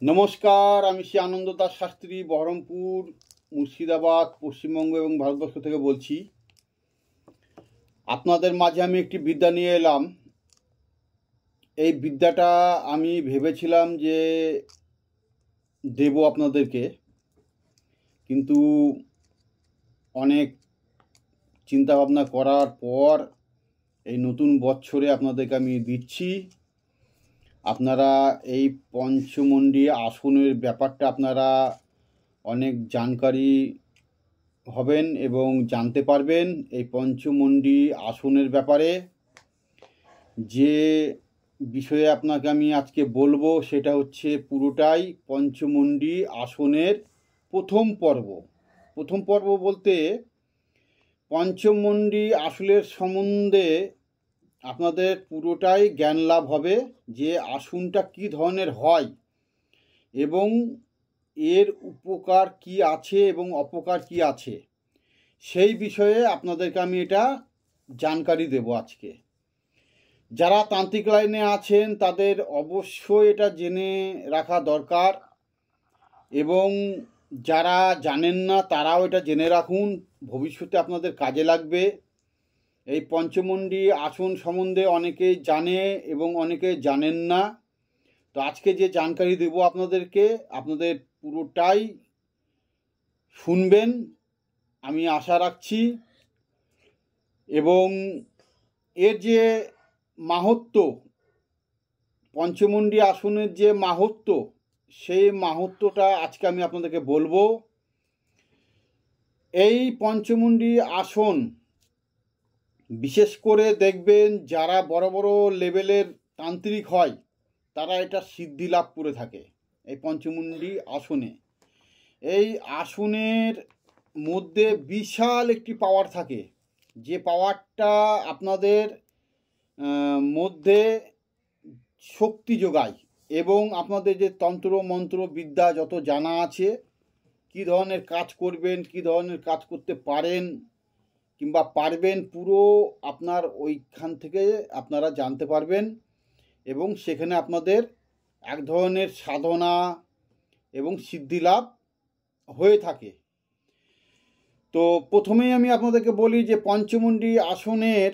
নমস্কার, আমি শ্রী আনন্দ দাস শাস্ত্রী বহরমপুর, মুর্শিদাবাদ, পশ্চিমবঙ্গ এবং ভারতবর্ষ থেকে বলছি। আপনাদের মাঝে আমি একটি বিদ্যা নিয়ে এলাম। এই বিদ্যাটা আমি ভেবেছিলাম যে দেব আপনাদেরকে, কিন্তু অনেক চিন্তাভাবনা করার পর এই নতুন বছরে আপনাদেরকে আমি দিচ্ছি। আপনারা এই পঞ্চমন্ডি আসনের ব্যাপারটা আপনারা অনেক জানকারি হবেন এবং জানতে পারবেন। এই পঞ্চমন্ডি আসনের ব্যাপারে যে বিষয়ে আপনাকে আমি আজকে বলবো সেটা হচ্ছে পুরোটাই পঞ্চমন্ডি আসনের প্রথম পর্ব। প্রথম পর্ব বলতে পঞ্চমন্ডি আসনের সম্বন্ধে আপনাদের পুরোটাই জ্ঞান লাভ হবে, যে আসনটা কী ধরনের হয় এবং এর উপকার কি আছে এবং অপকার কি আছে, সেই বিষয়ে আপনাদেরকে আমি এটা জানকারি দেব আজকে। যারা তান্ত্রিক লাইনে আছেন তাদের অবশ্যই এটা জেনে রাখা দরকার, এবং যারা জানেন না তারাও এটা জেনে রাখুন, ভবিষ্যতে আপনাদের কাজে লাগবে। এই পঞ্চমন্ডি আসন সম্বন্ধে অনেকেই জানে এবং অনেকে জানেন না। তো আজকে যে জানকারি দেব আপনাদেরকে, আপনাদের পুরোটাই শুনবেন আমি আশা রাখছি। এবং এর যে মাহাত্ম্য, পঞ্চমন্ডি আসনের যে মাহাত্ম্য, সেই মাহাত্ম্যটা আজকে আমি আপনাদেরকে বলবো। এই পঞ্চমন্ডি আসন বিশেষ করে দেখবেন যারা বড় বড় লেভেলের তান্ত্রিক হয় তারা এটা সিদ্ধি লাভ করে থাকে এই পঞ্চমন্ডি আসনে। এই আসনের মধ্যে বিশাল একটি পাওয়ার থাকে, যে পাওয়ারটা আপনাদের মধ্যে শক্তি যোগায় এবং আপনাদের যে তন্ত্র মন্ত্র বিদ্যা যত জানা আছে, কী ধরনের কাজ করবেন, কী ধরনের কাজ করতে পারেন কিংবা পারবেন, পুরো আপনার ওইখান থেকে আপনারা জানতে পারবেন। এবং সেখানে আপনাদের এক ধরনের সাধনা এবং সিদ্ধিলাভ হয়ে থাকে। তো প্রথমেই আমি আপনাদেরকে বলি যে পঞ্চমন্ডি আসনের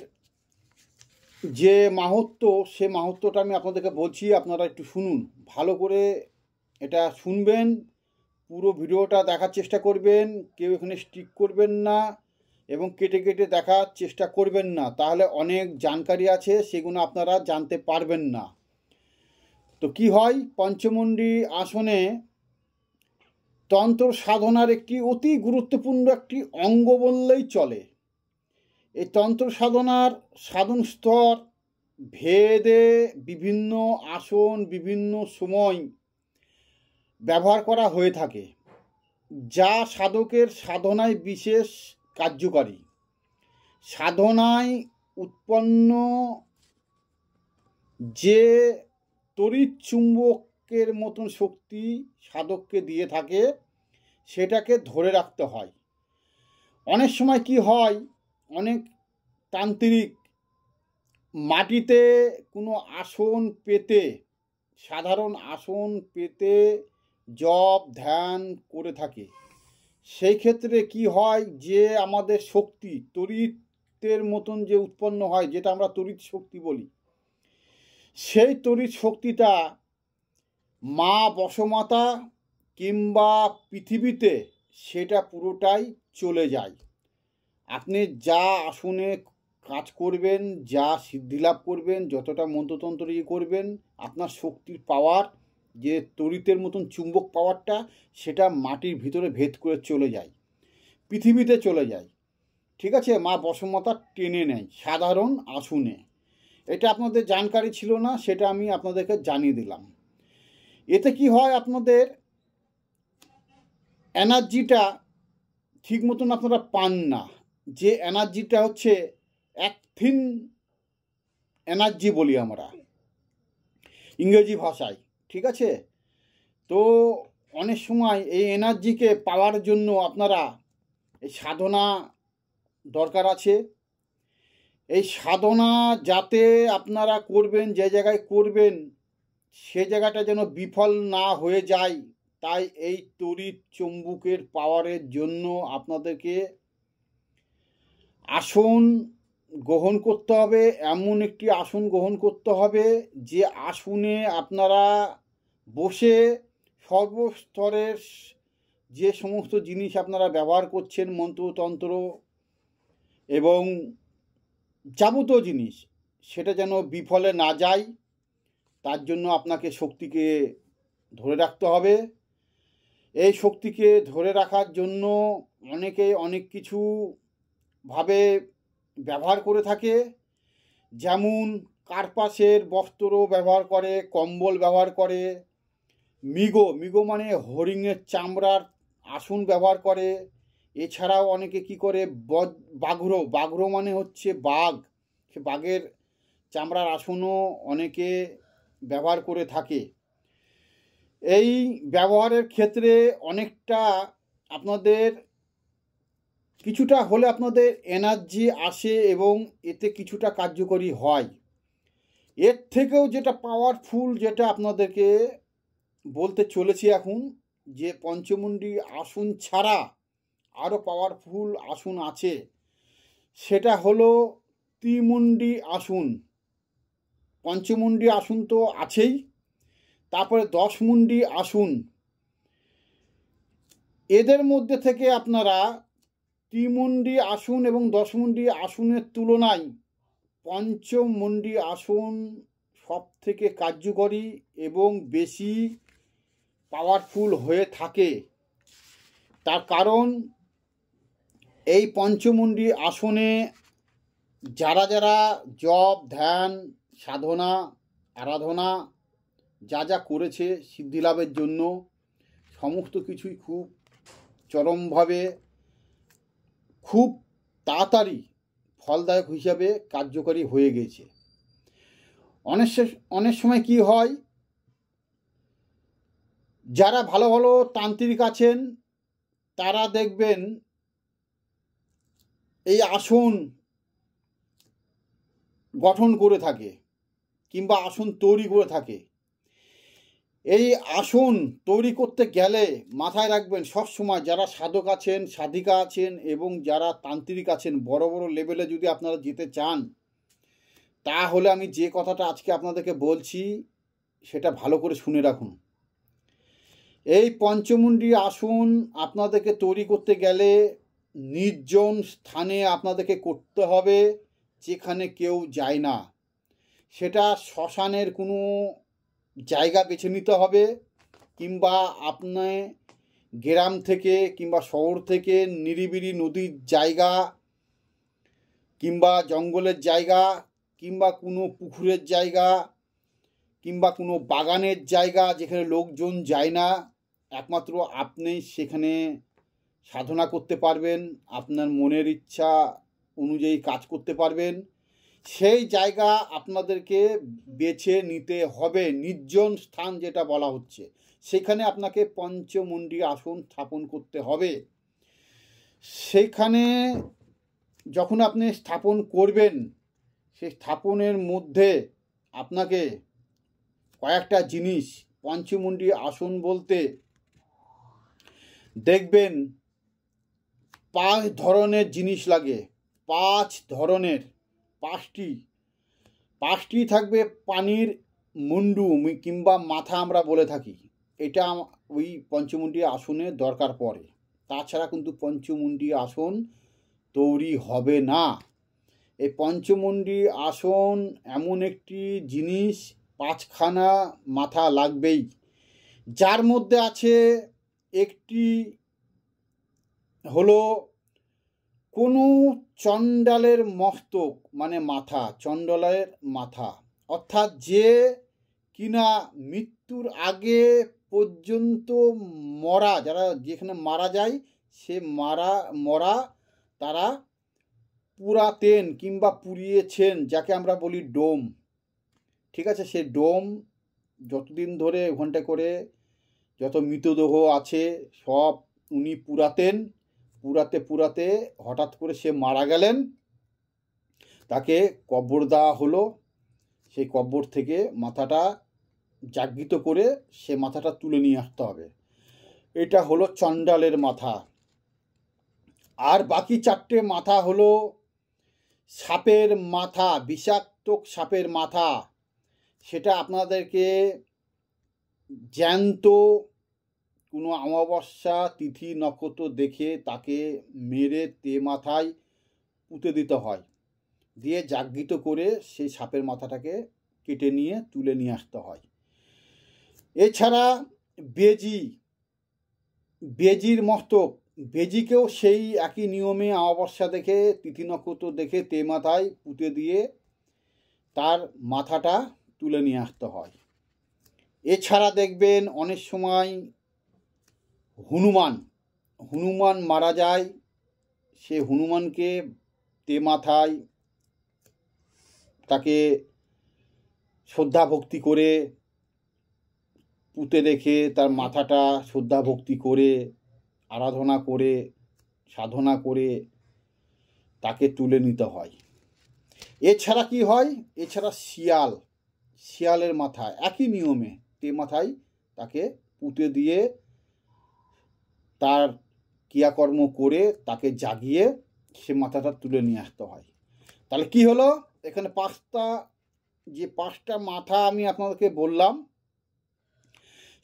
যে মাহাত্ম্য, সে মাহাত্ম্যটা আমি আপনাদেরকে বলছি, আপনারা একটু শুনুন, ভালো করে এটা শুনবেন, পুরো ভিডিওটা দেখার চেষ্টা করবেন, কেউ এখানে স্টিক করবেন না এবং কেটে কেটে দেখার চেষ্টা করবেন না, তাহলে অনেক জানকারি আছে সেগুলো আপনারা জানতে পারবেন না। তো কি হয়, পঞ্চমন্ডি আসনে তন্ত্র সাধনার একটি অতি গুরুত্বপূর্ণ একটি অঙ্গ বললেই চলে। এই তন্ত্র সাধনার সাধন স্তর ভেদে বিভিন্ন আসন বিভিন্ন সময় ব্যবহার করা হয়ে থাকে, যা সাধকের সাধনায় বিশেষ কার্যকারী। সাধনায় উৎপন্ন যে তড়িৎ চুম্বকের মতন শক্তি সাধককে দিয়ে থাকে, সেটাকে ধরে রাখতে হয়। অনেক সময় কি হয়, অনেক তান্ত্রিক মাটিতে কোনো আসন পেতে, সাধারণ আসন পেতে জপ ধ্যান করে থাকে। সেই ক্ষেত্রে কি হয়, যে আমাদের শক্তি তড়িতের মতন যে উৎপন্ন হয়, যেটা আমরা তড়িৎ শক্তি বলি, সেই তড়িৎ শক্তিটা মা বসমাতা কিংবা পৃথিবীতে সেটা পুরোটাই চলে যায়। আপনি যা আসনে কাজ করবেন, যা সিদ্ধিলাভ করবেন, যতটা মন্ত্রতন্ত্র করবেন, আপনার শক্তির পাওয়ার, যে তড়িতের মতন চুম্বক পাওয়ারটা, সেটা মাটির ভিতরে ভেদ করে চলে যায়, পৃথিবীতে চলে যায়। ঠিক আছে, মা বসমাতা টেনে নেয় সাধারণ আসনে। এটা আপনাদের জানকারি ছিল না, সেটা আমি আপনাদেরকে জানিয়ে দিলাম। এতে কি হয়, আপনাদের এনার্জিটা ঠিক মতন আপনারা পান না। যে এনার্জিটা হচ্ছে অ্যাক্টিন এনার্জি বলি আমরা ইংরেজি ভাষায়, ঠিক আছে। তো অনেক সময় এই এনার্জিকে পাওয়ার জন্য আপনারা এই সাধনা দরকার আছে। এই সাধনা যাতে আপনারা করবেন, যে জায়গায় করবেন সে জায়গাটা যেন বিফল না হয়ে যায়, তাই এই তড়িৎ চুম্বকের পাওয়ারের জন্য আপনাদেরকে আসন গ্রহণ করতে হবে। এমন একটি আসন গ্রহণ করতে হবে যে আসনে আপনারা বসে সর্বস্তরের যে সমস্ত জিনিস আপনারা ব্যবহার করছেন, মন্ত্রতন্ত্র এবং যাবতীয় জিনিস, সেটা যেন বিফলে না যায়, তার জন্য আপনাকে শক্তিকে ধরে রাখতে হবে। এই শক্তিকে ধরে রাখার জন্য অনেকে অনেক কিছু ভাবে ব্যবহার করে থাকে, যেমন কার্পাসের বস্ত্র ব্যবহার করে, কম্বল ব্যবহার করে, মৃগ মানে হরিণের চামড়ার আসন ব্যবহার করে। এছাড়াও অনেকে কি করে বাঘ্র মানে হচ্ছে বাঘ, সে বাঘের চামড়ার আসনও অনেকে ব্যবহার করে থাকে। এই ব্যবহারের ক্ষেত্রে অনেকটা আপনাদের কিছুটা হলে আপনাদের এনার্জি আসে এবং এতে কিছুটা কার্যকরী হয়। এর থেকেও যেটা পাওয়ারফুল, যেটা আপনাদেরকে বলতে চলেছি এখন, যে পঞ্চমুণ্ডী আসন ছাড়া আরও পাওয়ারফুল আসন আছে, সেটা হলো ত্রিমুণ্ডী আসন। পঞ্চমুণ্ডী আসন তো আছেই, তারপরে 10 মুণ্ডী আসন। এদের মধ্যে থেকে আপনারা ত্রিমুণ্ডী আসন এবং 10 মুণ্ডী আসনের তুলনায় পঞ্চমুণ্ডী আসন সব থেকে কার্যকরী এবং বেশি পাওয়ারফুল হয়ে থাকে। তার কারণ এই পঞ্চমুণ্ডী আসনে যারা যারা জপ, ধ্যান, সাধনা, আরাধনা যা যা করেছে সিদ্ধিলাভের জন্য, সমস্ত কিছুই খুব চরমভাবে খুব তাড়াতাড়ি ফলদায়ক হিসাবে কার্যকরী হয়ে গেছে। অনেক সময় কি হয়, যারা ভালো ভালো তান্ত্রিক আছেন তারা দেখবেন এই আসন গঠন করে থাকে কিংবা আসন তৈরি করে থাকে। এই আসন তৈরি করতে গেলে মাথায় রাখবেন সবসময়, যারা সাধক আছেন, সাধিকা আছেন এবং যারা তান্ত্রিক আছেন, বড় বড় লেভেলে যদি আপনারা যেতে চান, তাহলে আমি যে কথাটা আজকে আপনাদেরকে বলছি সেটা ভালো করে শুনে রাখুন। এই পঞ্চমুণ্ডী আসন আপনাদেরকে তৈরি করতে গেলে নির্জন স্থানে আপনাদেরকে করতে হবে, যেখানে কেউ যায় না। সেটা শ্মশানের কোনো জায়গা বেছে নিতে হবে, কিংবা আপনি গ্রাম থেকে কিংবা শহর থেকে নিরিবিলি নদীর জায়গা কিংবা জঙ্গলের জায়গা কিংবা কোনো পুকুরের জায়গা কিংবা কোনো বাগানের জায়গা যেখানে লোকজন যায় না, একমাত্র আপনি সেখানে সাধনা করতে পারবেন, আপনার মনের ইচ্ছা অনুযায়ী কাজ করতে পারবেন। সেই জায়গা আপনাদেরকে বেছে নিতে হবে, নির্জন স্থান যেটা বলা হচ্ছে, সেখানে আপনাকে পঞ্চমুণ্ডী আসন স্থাপন করতে হবে। সেখানে যখন আপনি স্থাপন করবেন, সেই স্থাপনের মধ্যে আপনাকে কয়েকটা জিনিস, পঞ্চমুণ্ডী আসন বলতে দেখবেন 5 ধরনের জিনিস লাগে। 5 ধরনের, 5টি থাকবে পানির মুন্ডু কিংবা মাথা আমরা বলে থাকি, এটা ওই পঞ্চমুণ্ডী আসনে দরকার পড়ে। তাছাড়া কিন্তু পঞ্চমুণ্ডী আসন তৈরি হবে না। এই পঞ্চমুণ্ডী আসন এমন একটি জিনিস, 5খানা মাথা লাগবেই, যার মধ্যে আছে একটি হলো কোনো চণ্ডালের মস্তক, মানে মাথা, চণ্ডালের মাথা, অর্থাৎ যে কিনা মৃত্যুর আগে পর্যন্ত মরা, যারা যেখানে মারা যায়, সে মরা তারা পুরাতেন কিংবা পুড়িয়েছেন, যাকে আমরা বলি ডোম। ঠিক আছে, সে ডোম যতদিন ধরে ওখানটা করে যত মৃতদেহ আছে সব উনি পুরাতে হঠাৎ করে সে মারা গেলেন, তাকে কবর দেওয়া হলো। সেই কবর থেকে মাথাটা জাগৃত করে সে মাথাটা তুলে নিয়ে আসতে হবে। এটা হলো চণ্ডালের মাথা। আর বাকি 4টে মাথা হলো সাপের মাথা, বিষাক্ত সাপের মাথা। সেটা আপনাদেরকে জ্যান্ত কোনো অমাবস্যা তিথি নক্ষত্র দেখে তাকে মেরে মাথায় পুঁতে দিতে হয়, দিয়ে জাগৃত করে সেই সাপের মাথাটাকে কেটে নিয়ে তুলে নিয়ে আসতে হয়। এছাড়া বেজির মস্তক, বেজিকেও সেই একই নিয়মে অমাবস্যা দেখে তিথি নক্ষত্র দেখে মাথায় পুঁতে দিয়ে তার মাথাটা তুলে নিয়ে আসতে হয়। এছাড়া দেখবেন অনেক সময় হনুমান মারা যায়, সে হনুমানকে মাথায় তাকে শ্রদ্ধা ভক্তি করে পুঁতে রেখে তার মাথাটা শ্রদ্ধা ভক্তি করে আরাধনা করে সাধনা করে তাকে তুলে নিতে হয়। এছাড়া কি হয়, এছাড়া শিয়ালের মাথা একই নিয়মে মাথায় তাকে পুঁতে দিয়ে তার ক্রিয়াকর্ম করে তাকে জাগিয়ে সে মাথাটা তুলে নিয়ে আসতে হয়। তাহলে কি হলো, এখানে 5টা মাথা আমি আপনাদেরকে বললাম,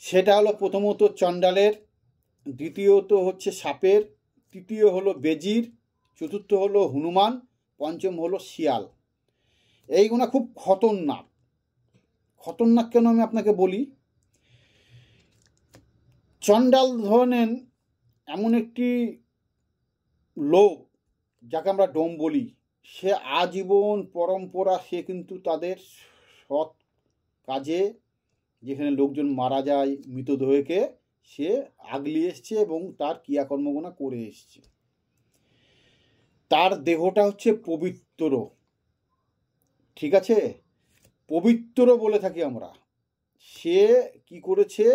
সেটা হলো প্রথমত চণ্ডালের, দ্বিতীয়ত হচ্ছে সাপের, তৃতীয় হলো বেজির, চতুর্থ হলো হনুমান, পঞ্চম হলো শিয়াল। এইগুলো খুব খতরনাক। কেন আমি আপনাকে বলি, চণ্ডাল ধরেন এমন একটি লোক যাকে আমরা ডোম বলি, সে আজীবন পরম্পরা, সে কিন্তু তাদের সৎ কাজে যেখানে লোকজন মারা যায় মৃতদেহকে সে আগলে এসছে এবং তার ক্রিয়াকর্মগুলো করে এসছে। তার দেহটা হচ্ছে পবিত্র, ঠিক আছে, পবিত্র বলে থাকি আমরা। সে কি করেছে,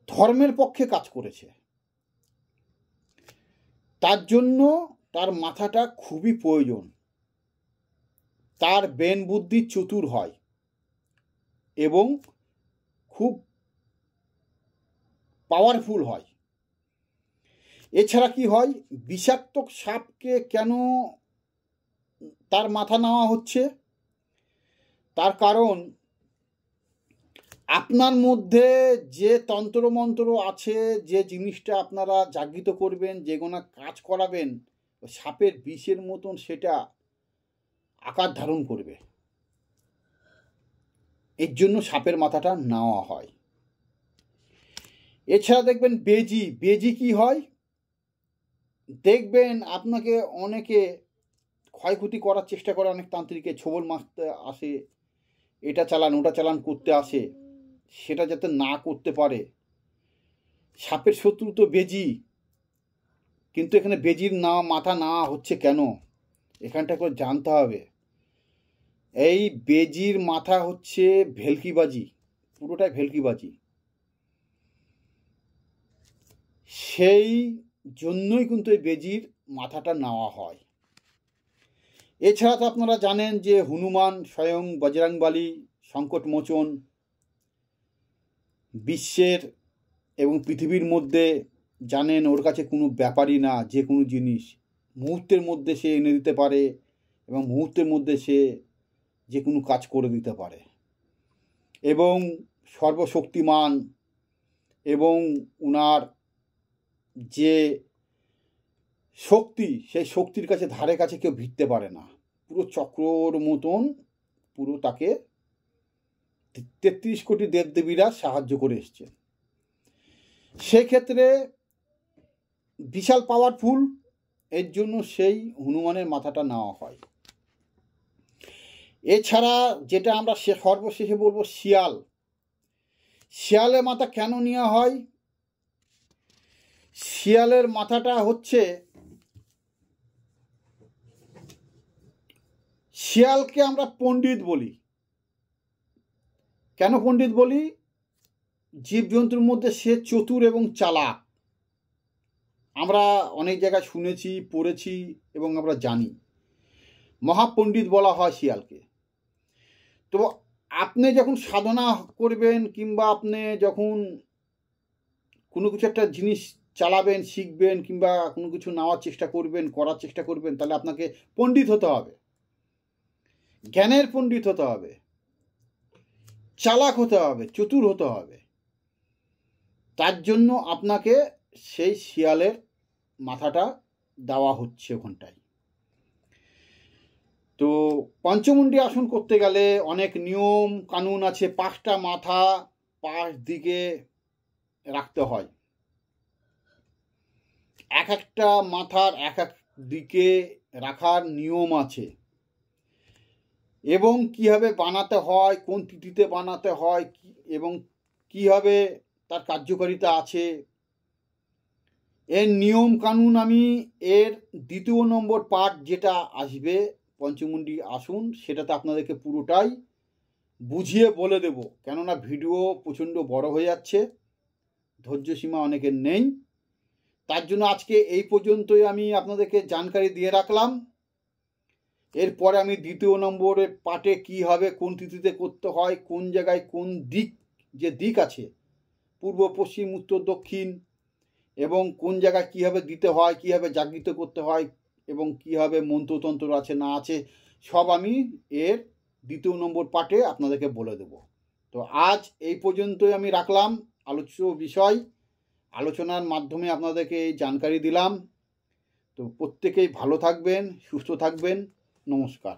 ধর্মের পক্ষে কাজ করেছে, তার জন্য তার মাথাটা খুবই প্রয়োজন। তার ব্রেন বুদ্ধি চতুর হয় এবং খুব পাওয়ারফুল হয়। এছাড়া কি হয়, বিষাক্ত সাপকে কেন তার মাথা নেওয়া হচ্ছে, তার কারণ আপনার মধ্যে যে তন্ত্রমন্ত্র আছে, যে জিনিসটা আপনারা জাগৃত করবেন, যেগুলো কাজ করাবেন, সাপের বিষের মতন সেটা আকার ধারণ করবে। এর জন্য সাপের মাথাটা নেওয়া হয়। এছাড়া দেখবেন বেজি কি হয়, দেখবেন আপনাকে অনেকে ক্ষয়ক্ষতি করার চেষ্টা করে, অনেক তান্ত্রিকে ছোবল মারতে আসে, এটা চালান ওটা চালান করতে আসে, সেটা যাতে না করতে পারে। সাপের শত্রু তো বেজি, কিন্তু এখানে বেজির মাথা নেওয়া হচ্ছে কেন, এখানটা করে জানতে হবে। এই বেজির মাথা হচ্ছে ভেলকিবাজি, পুরোটাই ভেলকিবাজি। সেই জন্যই কিন্তু এই বেজির মাথাটা নেওয়া হয়। এছাড়া তো আপনারা জানেন যে হনুমান স্বয়ং বজরংবলী, সংকটমোচন, বিশ্বের এবং পৃথিবীর মধ্যে জানেন ওর কাছে কোনো ব্যাপারই না, যে কোনো জিনিস মুহূর্তের মধ্যে সে এনে দিতে পারে এবং মুহূর্তের মধ্যে সে যে কোনো কাজ করে দিতে পারে এবং সর্বশক্তিমান, এবং উনার যে শক্তি, সেই শক্তির কাছে ধারে কাছে কেউ ভিড়তে পারে না। পুরো চক্রর মতন পুরো তাকে 33 কোটি দেবদেবীরা সাহায্য করে এসছে। সেক্ষেত্রে বিশাল পাওয়ারফুল, এর জন্য সেই হনুমানের মাথাটা নেওয়া হয়। এছাড়া যেটা আমরা সর্বশেষে বলবো, শিয়ালের মাথা কেন নেওয়া হয়। শিয়ালের মাথাটা হচ্ছে, শিয়ালকে আমরা পণ্ডিত বলি। কেন পণ্ডিত বলি, জীবজন্তুর মধ্যে সে চতুর এবং চালাক। আমরা অনেক জায়গায় শুনেছি, পড়েছি এবং আমরা জানি, মহাপণ্ডিত বলা হয় শিয়ালকে। তো আপনি যখন সাধনা করবেন কিংবা আপনি যখন কোনো কিছু একটা জিনিস চালাবেন, শিখবেন কিংবা কোনো কিছু নেওয়ার চেষ্টা করবেন, করার চেষ্টা করবেন, তাহলে আপনাকে পণ্ডিত হতে হবে, জ্ঞানের পণ্ডিত হতে হবে, চালাক হতে হবে, চতুর হতে হবে। তার জন্য আপনাকে সেই শিয়ালের মাথাটা দেওয়া হচ্ছে ওখানটায়। তো পঞ্চমুণ্ডী আসন করতে গেলে অনেক নিয়ম কানুন আছে। 5টা মাথা 5 দিকে রাখতে হয়, এক একটা মাথার এক এক দিকে রাখার নিয়ম আছে, এবং কিভাবে বানাতে হয়, কোন তিথিতে বানাতে হয় এবং কিভাবে তার কার্যকারিতা আছে, এর নিয়ম কানুন আমি এর 2 নম্বর পার্ট যেটা আসবে পঞ্চমুণ্ডী আসন, সেটাতে আপনাদেরকে পুরোটাই বুঝিয়ে বলে দেব। কেননা ভিডিও প্রচণ্ড বড় হয়ে যাচ্ছে, ধৈর্যসীমা অনেকের নেই। তার জন্য আজকে এই পর্যন্তই আমি আপনাদেরকে জানকারি দিয়ে রাখলাম। এরপরে আমি 2 নম্বরের পার্টে কী হবে, কোন তিথিতে করতে হয়, কোন জায়গায় কোন দিক, যে দিক আছে পূর্ব পশ্চিম উত্তর দক্ষিণ, এবং কোন জায়গায় কীভাবে দিতে হয়, কীভাবে জাগৃত করতে হয়, এবং কীভাবে মন্ত্রতন্ত্র আছে না আছে, সব আমি এর 2 নম্বর পার্টে আপনাদেরকে বলে দেব। তো আজ এই পর্যন্তই আমি রাখলাম আলোচ্য বিষয়। আলোচনার মাধ্যমে আপনাদেরকে এই জানকারি দিলাম। তো প্রত্যেকেই ভালো থাকবেন, সুস্থ থাকবেন। নমস্কার।